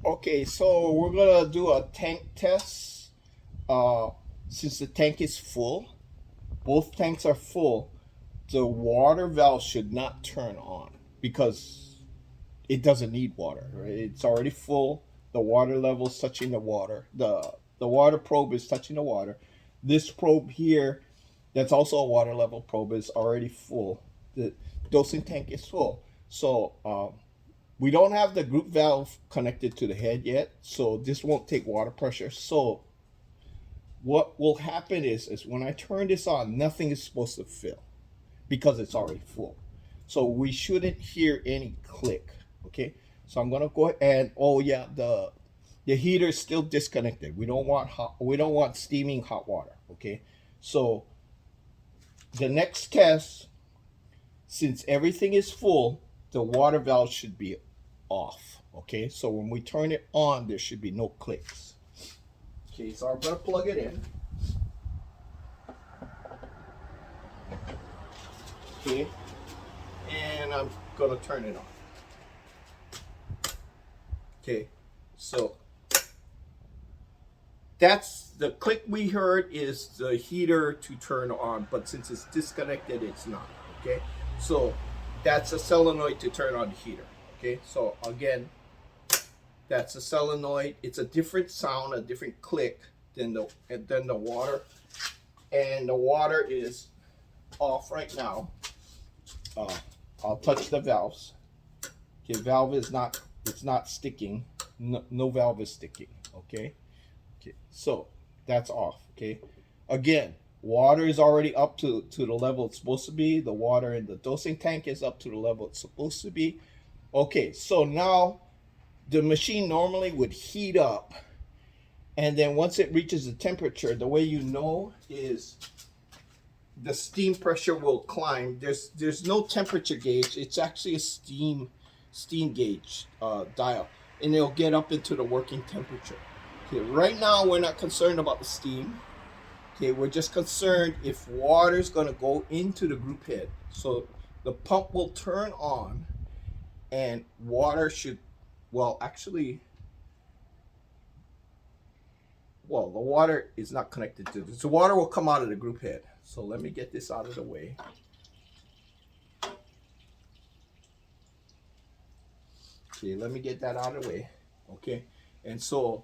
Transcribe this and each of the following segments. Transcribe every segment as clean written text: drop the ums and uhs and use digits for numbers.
Okay, so we're gonna do a tank test. Since the tank is full, both tanks are full, the water valve should not turn on because it doesn't need water, right? It's already full. The water level is touching the water. The water probe is touching the water. This probe here, that's also a water level probe, is already full. The dosing tank is full. So we don't have the group valve connected to the head yet, so this won't take water pressure. So what will happen is when I turn this on, nothing is supposed to fill because it's already full. So we shouldn't hear any click. Okay, so I'm gonna go and oh yeah, the heater is still disconnected. We don't want steaming hot water. Okay, so the next test, since everything is full, the water valve should be off. Okay, so when we turn it on, there should be no clicks. Okay, so I'm gonna plug it in. Okay, and I'm gonna turn it on. Okay, so that's the click we heard is the heater to turn on, but since it's disconnected, it's not. Okay, so that's a solenoid to turn on the heater. Okay, so again, that's a solenoid. It's a different sound, a different click than the water, and the water is off right now. I'll touch the valves. Okay, valve is not, it's not sticking. No valve is sticking. Okay, so that's off. Okay, again, water is already up to the level it's supposed to be. The water in the dosing tank is up to the level it's supposed to be. Okay, so now the machine normally would heat up, and then once it reaches the temperature, the way you know is the steam pressure will climb. There's no temperature gauge. It's actually a steam gauge dial, and it'll get up into the working temperature. Okay, right now we're not concerned about the steam. Okay, we're just concerned if water is going to go into the group head. So the pump will turn on, and water should, well, actually, well, the water is not connected to this. The water will come out of the group head. So let me get this out of the way. Okay, let me get that out of the way. Okay, and so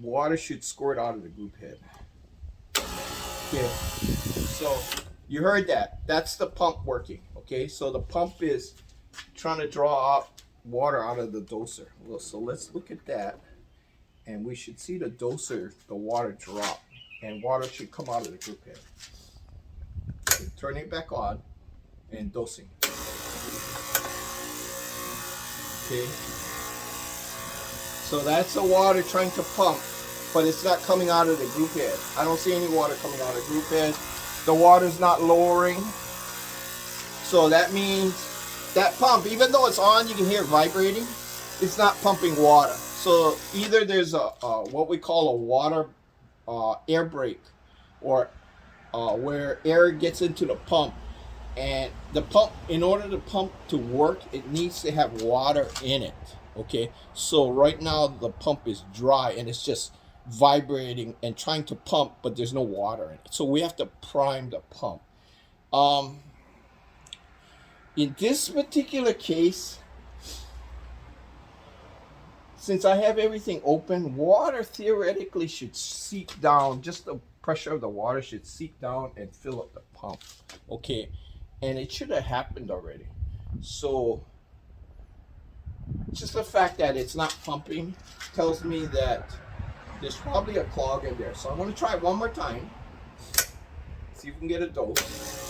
water should squirt out of the group head. Okay, so you heard that. That's the pump working. Okay, so the pump is trying to draw out water out of the doser. Well, so let's look at that, and we should see the doser, the water drop, and water should come out of the group head. Okay, turn it back on and dosing. Okay, so that's the water trying to pump, but it's not coming out of the group head. I don't see any water coming out of the group head. The water's not lowering, so that means that pump, even though it's on, you can hear it vibrating, it's not pumping water. So either there's a what we call a water air brake, or where air gets into the pump, and the pump, in order to pump to work, it needs to have water in it. Okay, so right now the pump is dry and it's just vibrating and trying to pump, but there's no water in it. So we have to prime the pump. In this particular case, since I have everything open, water theoretically should seep down. Just the pressure of the water should seep down and fill up the pump. Okay, and it should have happened already. So just the fact that it's not pumping tells me that there's probably a clog in there. So I'm going to try it one more time. See if we can get a dose.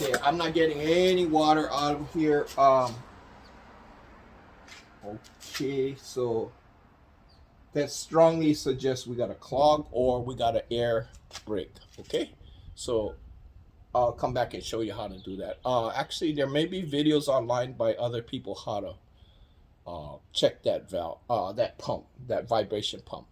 Okay, I'm not getting any water out of here. Okay, so that strongly suggests we got a clog or we got an air brake. Okay, so I'll come back and show you how to do that. Actually, there may be videos online by other people how to check that valve, that pump, that vibration pump.